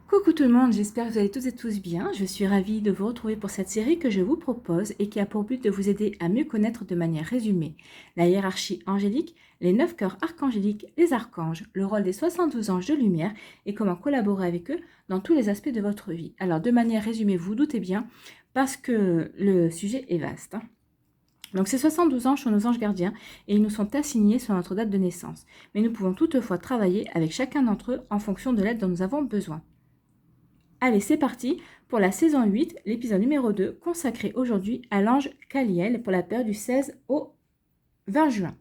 Coucou tout le monde, j'espère que vous allez toutes et tous bien. Je suis ravie de vous retrouver pour cette série que je vous propose et qui a pour but de vous aider à mieux connaître de manière résumée la hiérarchie angélique, les 9 cœurs archangéliques, les archanges, le rôle des 72 anges de lumière et comment collaborer avec eux dans tous les aspects de votre vie. Alors de manière résumée, vous vous doutez bien, parce que le sujet est vaste. Donc ces 72 anges sont nos anges gardiens et ils nous sont assignés sur notre date de naissance. Mais nous pouvons toutefois travailler avec chacun d'entre eux en fonction de l'aide dont nous avons besoin. Allez, c'est parti pour la saison 8, l'épisode numéro 2, consacré aujourd'hui à l'ange Caliel pour la période du 16 au 20 juin.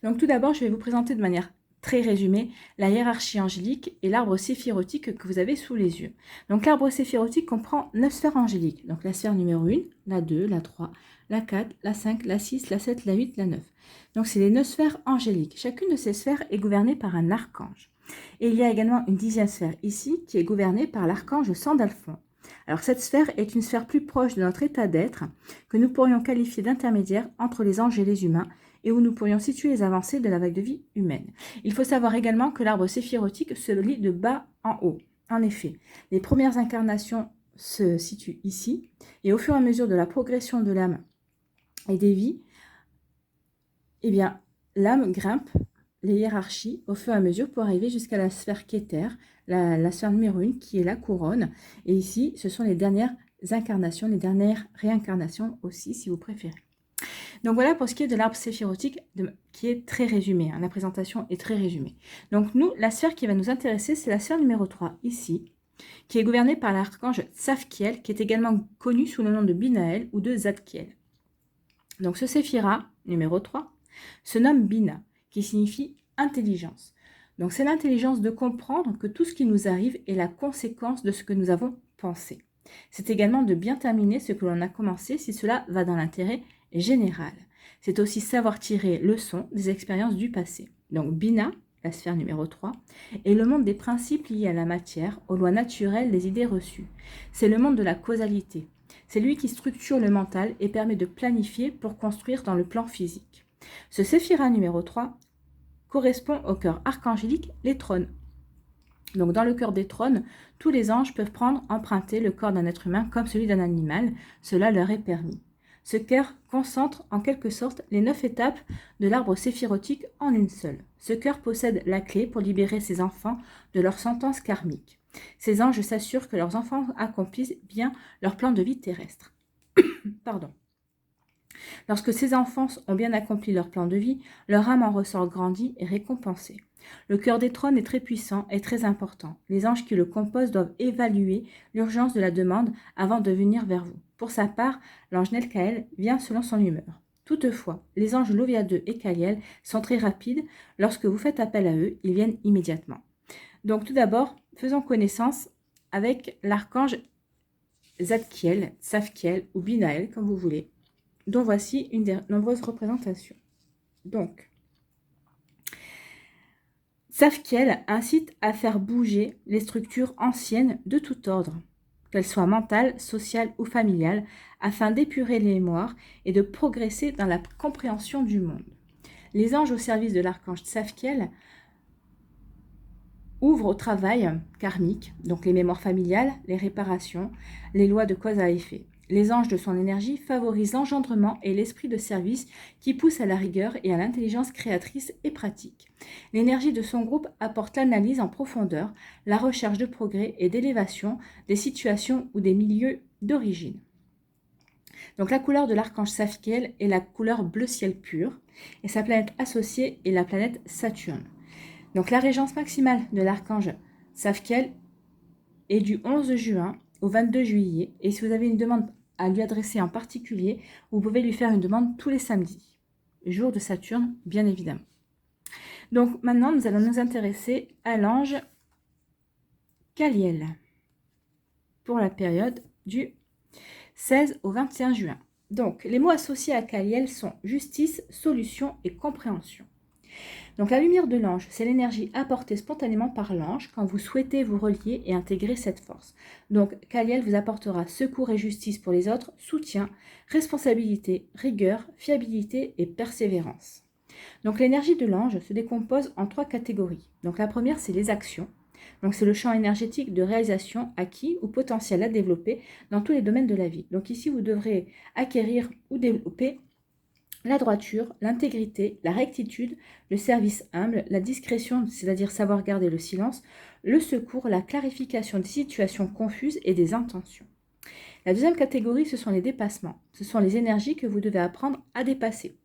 Donc tout d'abord, je vais vous présenter de manière très résumée la hiérarchie angélique et l'arbre séphirotique que vous avez sous les yeux. Donc l'arbre séphirotique comprend 9 sphères angéliques. Donc la sphère numéro 1, la 2, la 3, la 4, la 5, la 6, la 7, la 8, la 9. Donc c'est les 9 sphères angéliques. Chacune de ces sphères est gouvernée par un archange. Et il y a également une 10e sphère ici qui est gouvernée par l'archange Sandalphon. Alors cette sphère est une sphère plus proche de notre état d'être que nous pourrions qualifier d'intermédiaire entre les anges et les humains et où nous pourrions situer les avancées de la vague de vie humaine. Il faut savoir également que l'arbre séphirotique se lit de bas en haut. En effet, les premières incarnations se situent ici et au fur et à mesure de la progression de l'âme et des vies, eh bien, l'âme grimpe les hiérarchies au fur et à mesure pour arriver jusqu'à la sphère Kéter, la sphère numéro 1 qui est la couronne. Et ici, ce sont les dernières incarnations, les dernières réincarnations aussi, si vous préférez. Donc voilà pour ce qui est de l'arbre séphirotique qui est très résumé. La présentation est très résumée. Donc nous, la sphère qui va nous intéresser, c'est la sphère numéro 3 ici, qui est gouvernée par l'archange Tsafkiel, qui est également connu sous le nom de Binaël ou de Zadkiel. Donc ce séphira, numéro 3, se nomme Bina, qui signifie intelligence. Donc c'est l'intelligence de comprendre que tout ce qui nous arrive est la conséquence de ce que nous avons pensé. C'est également de bien terminer ce que l'on a commencé si cela va dans l'intérêt général. C'est aussi savoir tirer leçon des expériences du passé. Donc Bina, la sphère numéro 3, est le monde des principes liés à la matière, aux lois naturelles des idées reçues. C'est le monde de la causalité. C'est lui qui structure le mental et permet de planifier pour construire dans le plan physique. Ce séphira numéro 3 correspond au cœur archangélique, les trônes. Donc dans le cœur des trônes, tous les anges peuvent emprunter le corps d'un être humain comme celui d'un animal, cela leur est permis. Ce cœur concentre en quelque sorte les 9 étapes de l'arbre séphirotique en une seule. Ce cœur possède la clé pour libérer ses enfants de leur sentence karmique. Ces anges s'assurent que leurs enfants accomplissent bien leur plan de vie terrestre. Pardon. Lorsque ces enfants ont bien accompli leur plan de vie, leur âme en ressort grandie et récompensée. Le cœur des trônes est très puissant et très important. Les anges qui le composent doivent évaluer l'urgence de la demande avant de venir vers vous. Pour sa part, l'ange Nelkael vient selon son humeur. Toutefois, les anges Lovia 2 et Kaliel sont très rapides. Lorsque vous faites appel à eux, ils viennent immédiatement. Donc tout d'abord, faisons connaissance avec l'archange Zadkiel, Tsafkiel ou Binaël, comme vous voulez, dont voici une des nombreuses représentations. Donc, Tsafkiel incite à faire bouger les structures anciennes de tout ordre, qu'elles soient mentales, sociales ou familiales, afin d'épurer les mémoires et de progresser dans la compréhension du monde. Les anges au service de l'archange Tsafkiel ouvrent au travail karmique, donc les mémoires familiales, les réparations, les lois de cause à effet. Les anges de son énergie favorisent l'engendrement et l'esprit de service qui pousse à la rigueur et à l'intelligence créatrice et pratique. L'énergie de son groupe apporte l'analyse en profondeur, la recherche de progrès et d'élévation des situations ou des milieux d'origine. Donc la couleur de l'archange Tsafkiel est la couleur bleu ciel pur et sa planète associée est la planète Saturne. Donc la régence maximale de l'archange Tsafkiel est du 11 juin au 22 juillet. Et si vous avez une demande à lui adresser en particulier, vous pouvez lui faire une demande tous les samedis, jour de Saturne, bien évidemment. Donc maintenant, nous allons nous intéresser à l'ange Caliel pour la période du 16 au 21 juin. Donc, les mots associés à Caliel sont justice, solution et compréhension. Donc la lumière de l'ange, c'est l'énergie apportée spontanément par l'ange quand vous souhaitez vous relier et intégrer cette force. Donc Caliel vous apportera secours et justice pour les autres, soutien, responsabilité, rigueur, fiabilité et persévérance. Donc l'énergie de l'ange se décompose en 3 catégories. Donc la première, c'est les actions. Donc c'est le champ énergétique de réalisation acquis ou potentiel à développer dans tous les domaines de la vie. Donc ici, vous devrez acquérir ou développer la droiture, l'intégrité, la rectitude, le service humble, la discrétion, c'est-à-dire savoir garder le silence, le secours, la clarification des situations confuses et des intentions. La deuxième catégorie, ce sont les dépassements. Ce sont les énergies que vous devez apprendre à dépasser.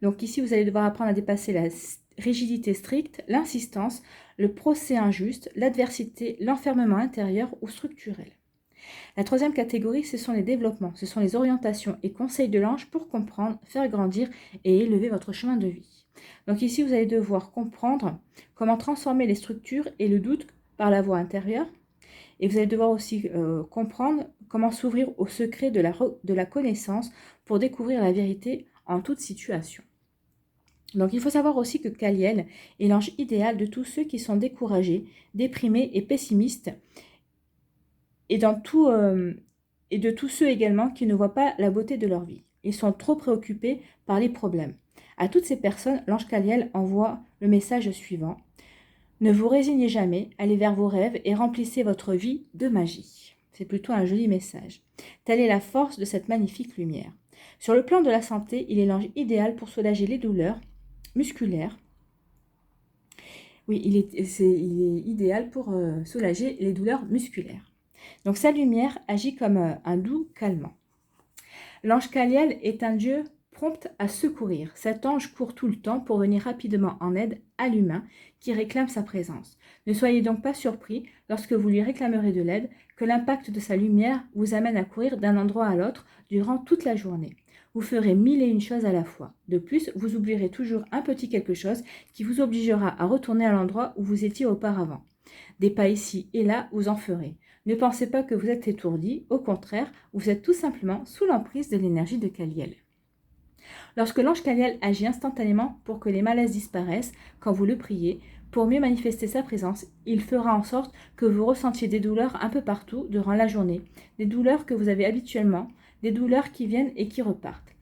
Donc ici, vous allez devoir apprendre à dépasser la rigidité stricte, l'insistance, le procès injuste, l'adversité, l'enfermement intérieur ou structurel. La troisième catégorie, ce sont les développements. Ce sont les orientations et conseils de l'ange pour comprendre, faire grandir et élever votre chemin de vie. Donc ici, vous allez devoir comprendre comment transformer les structures et le doute par la voie intérieure. Et vous allez devoir aussi comprendre comment s'ouvrir au secret de la connaissance pour découvrir la vérité en toute situation. Donc il faut savoir aussi que Kaliel est l'ange idéal de tous ceux qui sont découragés, déprimés et pessimistes, et de tous ceux également qui ne voient pas la beauté de leur vie. Ils sont trop préoccupés par les problèmes. À toutes ces personnes, l'ange Kaliel envoie le message suivant. Ne vous résignez jamais, allez vers vos rêves et remplissez votre vie de magie. C'est plutôt un joli message. Telle est la force de cette magnifique lumière. Sur le plan de la santé, il est l'ange idéal pour soulager les douleurs musculaires. Oui, il est idéal pour soulager les douleurs musculaires. Donc sa lumière agit comme un doux calmant. L'ange Kaliel est un dieu prompt à secourir. Cet ange court tout le temps pour venir rapidement en aide à l'humain qui réclame sa présence. Ne soyez donc pas surpris, lorsque vous lui réclamerez de l'aide, que l'impact de sa lumière vous amène à courir d'un endroit à l'autre durant toute la journée. Vous ferez 1001 choses à la fois. De plus, vous oublierez toujours un petit quelque chose qui vous obligera à retourner à l'endroit où vous étiez auparavant. Des pas ici et là, vous en ferez. Ne pensez pas que vous êtes étourdi, au contraire, vous êtes tout simplement sous l'emprise de l'énergie de Kaliel. Lorsque l'ange Kaliel agit instantanément pour que les malaises disparaissent, quand vous le priez, pour mieux manifester sa présence, il fera en sorte que vous ressentiez des douleurs un peu partout durant la journée, des douleurs que vous avez habituellement, des douleurs qui viennent et qui repartent.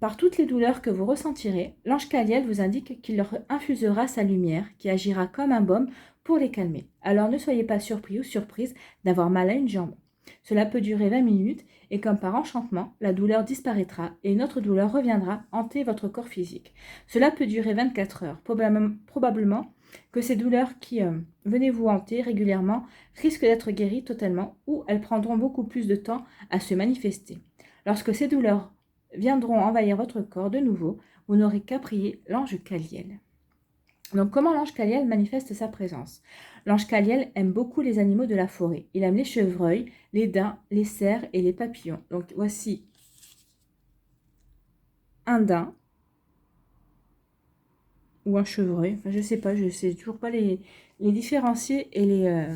Par toutes les douleurs que vous ressentirez, l'ange Kaliel vous indique qu'il leur infusera sa lumière, qui agira comme un baume pour les calmer. Alors ne soyez pas surpris ou surprise d'avoir mal à une jambe. Cela peut durer 20 minutes et comme par enchantement, la douleur disparaîtra et une autre douleur reviendra hanter votre corps physique. Cela peut durer 24 heures. Probablement que ces douleurs qui venaient vous hanter régulièrement risquent d'être guéries totalement ou elles prendront beaucoup plus de temps à se manifester. Lorsque ces douleurs viendront envahir votre corps de nouveau, vous n'aurez qu'à prier l'ange Kaliel. Donc, comment l'ange Kaliel manifeste sa présence? L'ange Kaliel aime beaucoup les animaux de la forêt. Il aime les chevreuils, les daims, les cerfs et les papillons. Donc, voici un daim ou un chevreuil. Enfin, je ne sais pas, je ne sais toujours pas les différencier et les...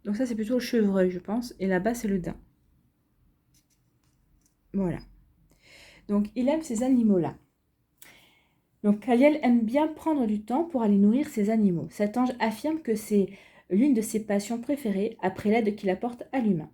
Donc ça, c'est plutôt le chevreuil, je pense. Et là-bas, c'est le daim. Voilà. Donc, il aime ces animaux-là. Donc, Kaliel aime bien prendre du temps pour aller nourrir ses animaux. Cet ange affirme que c'est l'une de ses passions préférées après l'aide qu'il apporte à l'humain.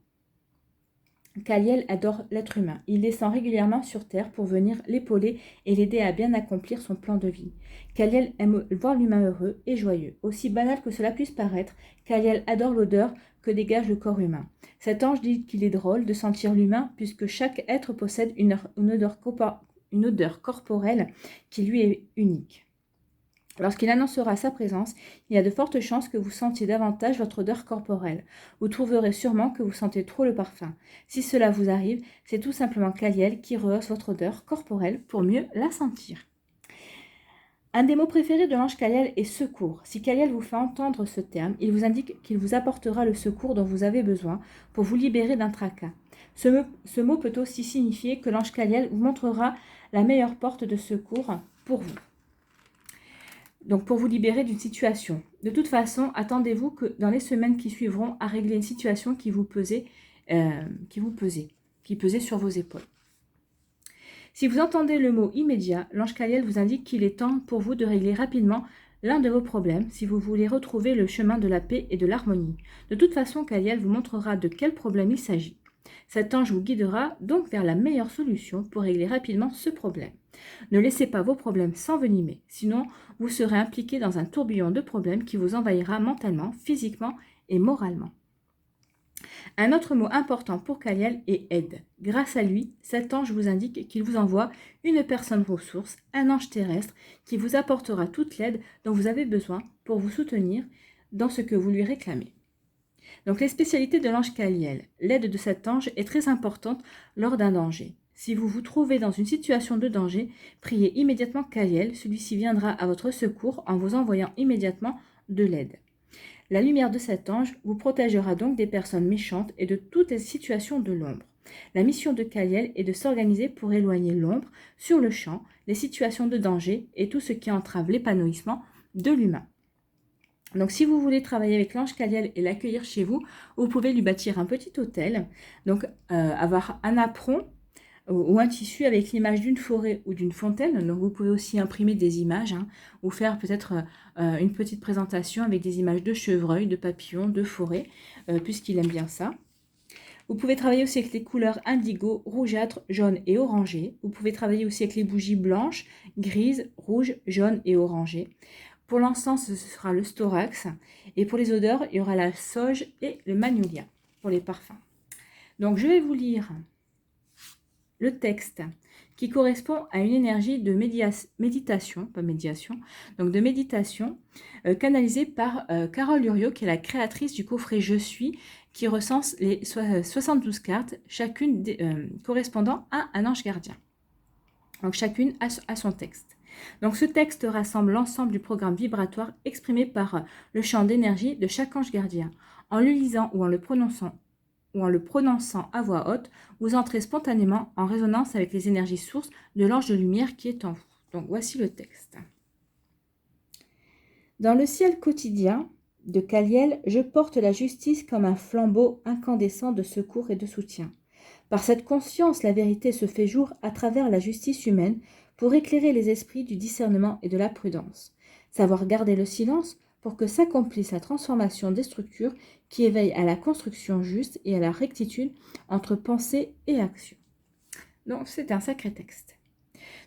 Kaliel adore l'être humain. Il descend régulièrement sur Terre pour venir l'épauler et l'aider à bien accomplir son plan de vie. Kaliel aime voir l'humain heureux et joyeux. Aussi banal que cela puisse paraître, Kaliel adore l'odeur que dégage le corps humain. Cet ange dit qu'il est drôle de sentir l'humain puisque chaque être possède une odeur corporelle qui lui est unique. Lorsqu'il annoncera sa présence, il y a de fortes chances que vous sentiez davantage votre odeur corporelle. Vous trouverez sûrement que vous sentez trop le parfum. Si cela vous arrive, c'est tout simplement Kaliel qui rehausse votre odeur corporelle pour mieux la sentir. Un des mots préférés de l'ange Kaliel est secours. Si Kaliel vous fait entendre ce terme, il vous indique qu'il vous apportera le secours dont vous avez besoin pour vous libérer d'un tracas. Ce mot peut aussi signifier que l'ange Kaliel vous montrera la meilleure porte de secours pour vous. Donc pour vous libérer d'une situation. De toute façon, attendez-vous que dans les semaines qui suivront à régler une situation qui pesait sur vos épaules. Si vous entendez le mot immédiat, l'ange Kaliel vous indique qu'il est temps pour vous de régler rapidement l'un de vos problèmes si vous voulez retrouver le chemin de la paix et de l'harmonie. De toute façon, Kaliel vous montrera de quel problème il s'agit. Cet ange vous guidera donc vers la meilleure solution pour régler rapidement ce problème. Ne laissez pas vos problèmes s'envenimer, sinon vous serez impliqué dans un tourbillon de problèmes qui vous envahira mentalement, physiquement et moralement. Un autre mot important pour Kaliel est aide. Grâce à lui, cet ange vous indique qu'il vous envoie une personne ressource, un ange terrestre, qui vous apportera toute l'aide dont vous avez besoin pour vous soutenir dans ce que vous lui réclamez. Donc les spécialités de l'ange Kaliel. L'aide de cet ange est très importante lors d'un danger. Si vous vous trouvez dans une situation de danger, priez immédiatement Kaliel, celui-ci viendra à votre secours en vous envoyant immédiatement de l'aide. La lumière de cet ange vous protégera donc des personnes méchantes et de toutes les situations de l'ombre. La mission de Kaliel est de s'organiser pour éloigner l'ombre sur le champ, les situations de danger et tout ce qui entrave l'épanouissement de l'humain. Donc si vous voulez travailler avec l'ange Kaliel et l'accueillir chez vous, vous pouvez lui bâtir un petit hôtel, donc avoir un apron ou un tissu avec l'image d'une forêt ou d'une fontaine. Donc vous pouvez aussi imprimer des images ou faire peut-être une petite présentation avec des images de chevreuil, de papillons, de forêt, puisqu'il aime bien ça. Vous pouvez travailler aussi avec les couleurs indigo, rougeâtre, jaune et orangé. Vous pouvez travailler aussi avec les bougies blanches, grises, rouges, jaunes et orangées. Pour l'encens, ce sera le storax. Et pour les odeurs, il y aura la sauge et le magnolia pour les parfums. Donc je vais vous lire le texte qui correspond à une énergie de méditation, canalisée par Carole Lurio, qui est la créatrice du coffret Je suis, qui recense les 72 cartes, chacune correspondant à un ange gardien. Donc chacune a son texte. Donc ce texte rassemble l'ensemble du programme vibratoire exprimé par le champ d'énergie de chaque ange gardien. En le lisant ou en le prononçant à voix haute, vous entrez spontanément en résonance avec les énergies sources de l'ange de lumière qui est en vous. Donc voici le texte. Dans le ciel quotidien de Kaliel, je porte la justice comme un flambeau incandescent de secours et de soutien. Par cette conscience, la vérité se fait jour à travers la justice humaine pour éclairer les esprits du discernement et de la prudence. Savoir garder le silence pour que s'accomplisse la transformation des structures qui éveillent à la construction juste et à la rectitude entre pensée et action. Donc c'est un sacré texte.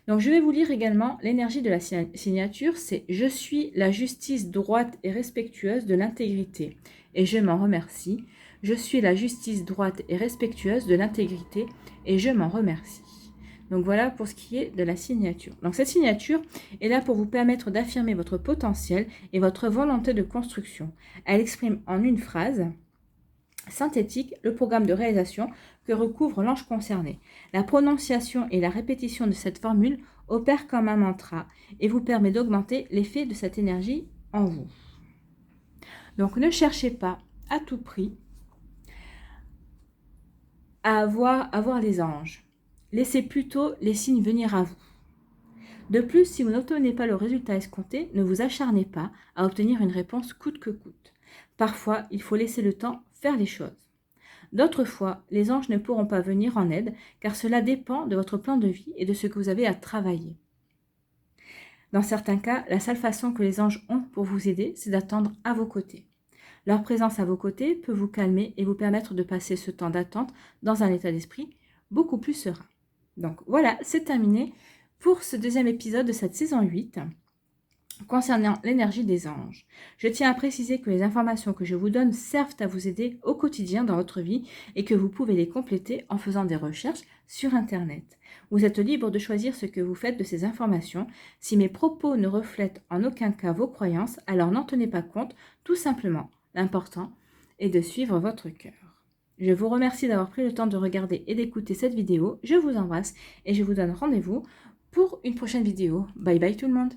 Donc je vais vous lire également l'énergie de la signature, c'est « Je suis la justice droite et respectueuse de l'intégrité et je m'en remercie. Je suis la justice droite et respectueuse de l'intégrité et je m'en remercie. » Donc voilà pour ce qui est de la signature. Donc cette signature est là pour vous permettre d'affirmer votre potentiel et votre volonté de construction. Elle exprime en une phrase synthétique le programme de réalisation que recouvre l'ange concerné. La prononciation et la répétition de cette formule opèrent comme un mantra et vous permet d'augmenter l'effet de cette énergie en vous. Donc ne cherchez pas à tout prix à avoir les anges. Laissez plutôt les signes venir à vous. De plus, si vous n'obtenez pas le résultat escompté, ne vous acharnez pas à obtenir une réponse coûte que coûte. Parfois, il faut laisser le temps faire les choses. D'autres fois, les anges ne pourront pas venir en aide car cela dépend de votre plan de vie et de ce que vous avez à travailler. Dans certains cas, la seule façon que les anges ont pour vous aider, c'est d'attendre à vos côtés. Leur présence à vos côtés peut vous calmer et vous permettre de passer ce temps d'attente dans un état d'esprit beaucoup plus serein. Donc voilà, c'est terminé pour ce deuxième épisode de cette saison 8 concernant l'énergie des anges. Je tiens à préciser que les informations que je vous donne servent à vous aider au quotidien dans votre vie et que vous pouvez les compléter en faisant des recherches sur Internet. Vous êtes libre de choisir ce que vous faites de ces informations. Si mes propos ne reflètent en aucun cas vos croyances, alors n'en tenez pas compte, tout simplement. L'important est de suivre votre cœur. Je vous remercie d'avoir pris le temps de regarder et d'écouter cette vidéo. Je vous embrasse et je vous donne rendez-vous pour une prochaine vidéo. Bye bye tout le monde!